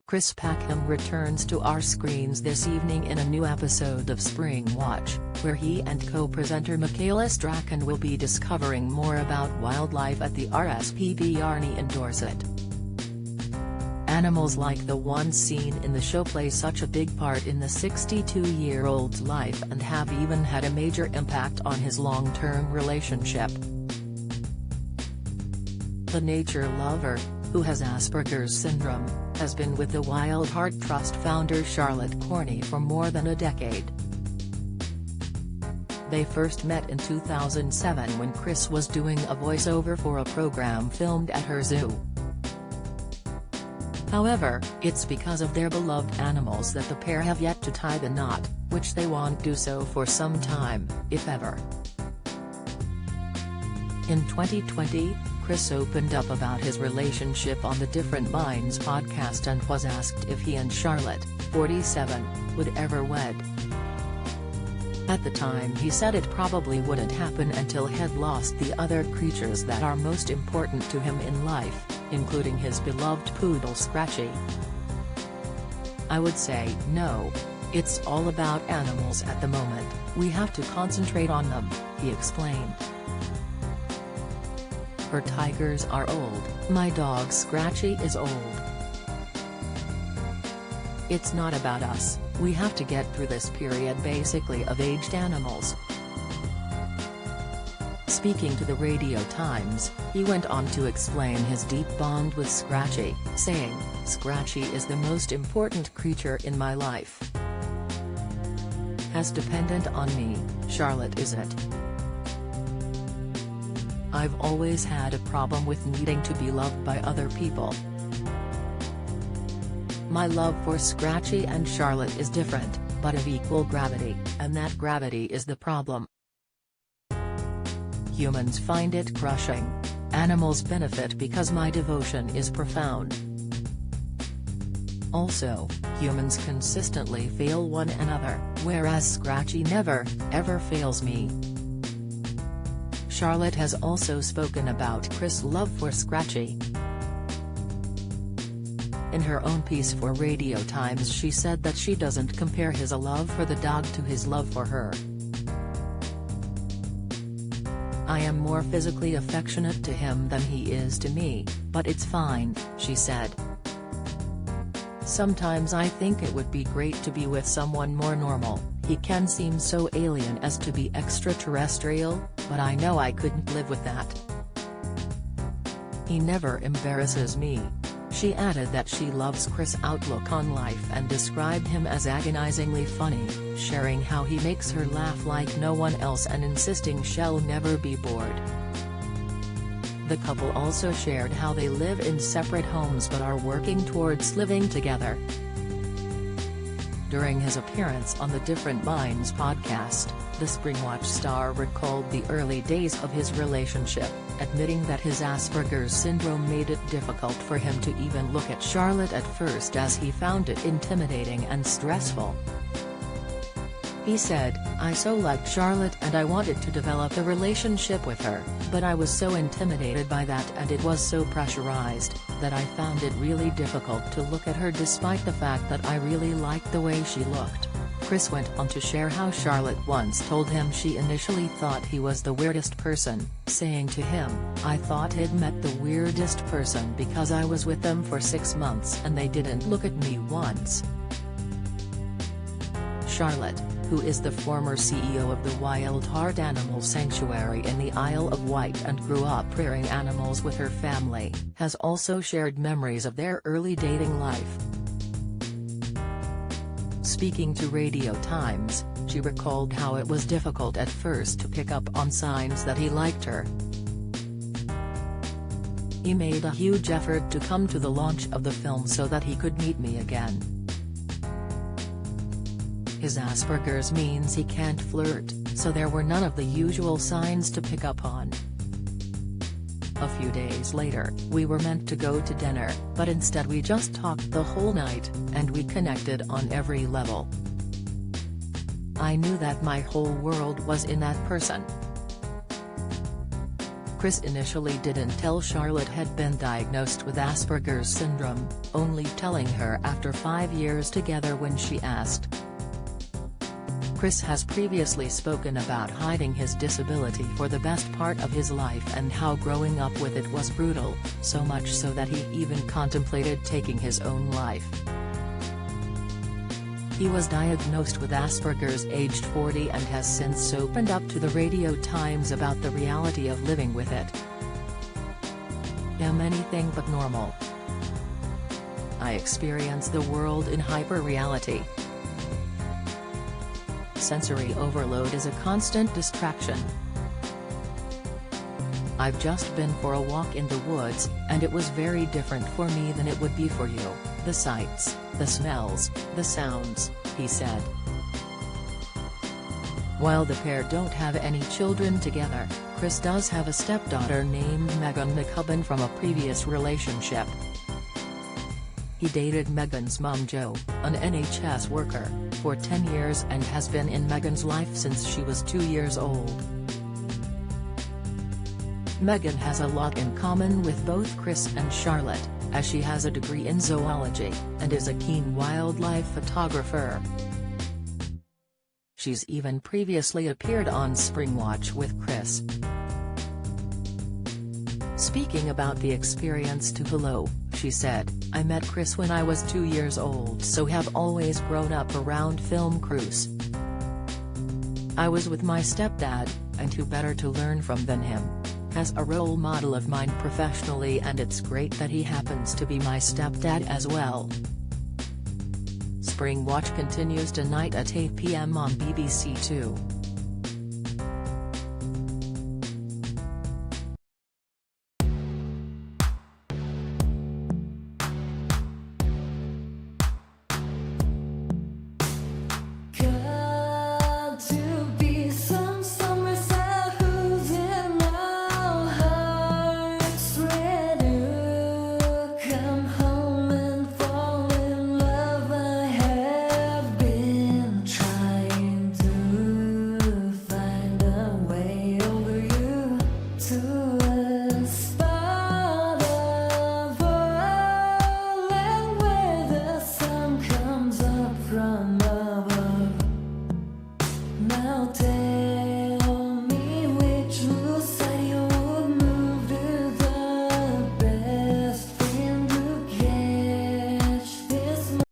Chris Packham returns to our screens this evening in a new episode of Springwatch, where he and co-presenter Michaela Strachan will be discovering more about wildlife at the RSPB in Dorset. Animals like the ones seen in the show play such a big part in the 62-year-old's life and have even had a major impact on his long-term relationship. The nature lover, who has Asperger's syndrome, has been with the Wild Heart Trust founder Charlotte Corney for more than a decade. They first met in 2007 when Chris was doing a voiceover for a program filmed at her zoo. However, it's because of their beloved animals that the pair have yet to tie the knot, which they won't do so for some time, if ever. In 2020, Chris opened up about his relationship on the Different Minds podcast and was asked if he and Charlotte, 47, would ever wed. At the time he said it probably wouldn't happen until he'd lost the other creatures that are most important to him in life, including his beloved poodle Scratchy. "I would say no. It's all about animals at the moment, we have to concentrate on them," he explained. "Her tigers are old, my dog Scratchy is old. It's not about us, we have to get through this period basically of aged animals." Speaking to the Radio Times, he went on to explain his deep bond with Scratchy, saying, "Scratchy is the most important creature in my life. As dependent on me, Charlotte isn't. I've always had a problem with needing to be loved by other people. My love for Scratchy and Charlotte is different, but of equal gravity, and that gravity is the problem. Humans find it crushing. Animals benefit because my devotion is profound. Also, humans consistently fail one another, whereas Scratchy never, ever fails me." Charlotte has also spoken about Chris' love for Scratchy. In her own piece for Radio Times she said that she doesn't compare his love for the dog to his love for her. "I am more physically affectionate to him than he is to me, but it's fine," she said. "Sometimes I think it would be great to be with someone more normal, he can seem so alien as to be extraterrestrial, but I know I couldn't live with that. He never embarrasses me." She added that she loves Chris' outlook on life and described him as agonizingly funny, sharing how he makes her laugh like no one else and insisting she'll never be bored. The couple also shared how they live in separate homes but are working towards living together. During his appearance on the Different Minds podcast, the Springwatch star recalled the early days of his relationship, admitting that his Asperger's syndrome made it difficult for him to even look at Charlotte at first as he found it intimidating and stressful. He said, "I so liked Charlotte and I wanted to develop a relationship with her, but I was so intimidated by that and it was so pressurized, that I found it really difficult to look at her despite the fact that I really liked the way she looked." Chris went on to share how Charlotte once told him she initially thought he was the weirdest person, saying to him, "I thought I'd met the weirdest person because I was with them for 6 months and they didn't look at me once." Charlotte, who is the former CEO of the Wild Heart Animal Sanctuary in the Isle of Wight and grew up rearing animals with her family, has also shared memories of their early dating life. Speaking to Radio Times, she recalled how it was difficult at first to pick up on signs that he liked her. "He made a huge effort to come to the launch of the film so that he could meet me again. His Asperger's means he can't flirt, so there were none of the usual signs to pick up on. A few days later, we were meant to go to dinner, but instead we just talked the whole night, and we connected on every level. I knew that my whole world was in that person." Chris initially didn't tell Charlotte had been diagnosed with Asperger's syndrome, only telling her after 5 years together when she asked. Chris has previously spoken about hiding his disability for the best part of his life and how growing up with it was brutal, so much so that he even contemplated taking his own life. He was diagnosed with Asperger's aged 40 and has since opened up to the Radio Times about the reality of living with it. "I'm anything but normal. I experience the world in hyper-reality. Sensory overload is a constant distraction. I've just been for a walk in the woods, and it was very different for me than it would be for you, the sights, the smells, the sounds," he said. While the pair don't have any children together, Chris does have a stepdaughter named Megan McCubbin from a previous relationship. He dated Megan's mum Jo, an NHS worker, for 10 years and has been in Megan's life since she was 2 years old. Megan has a lot in common with both Chris and Charlotte, as she has a degree in zoology, and is a keen wildlife photographer. She's even previously appeared on Springwatch with Chris. Speaking about the experience to Hello, she said, "I met Chris when I was 2 years old, so have always grown up around film crews. I was with my stepdad, and who better to learn from than him, as a role model of mine professionally, and it's great that he happens to be my stepdad as well." Springwatch continues tonight at 8 p.m. on BBC Two.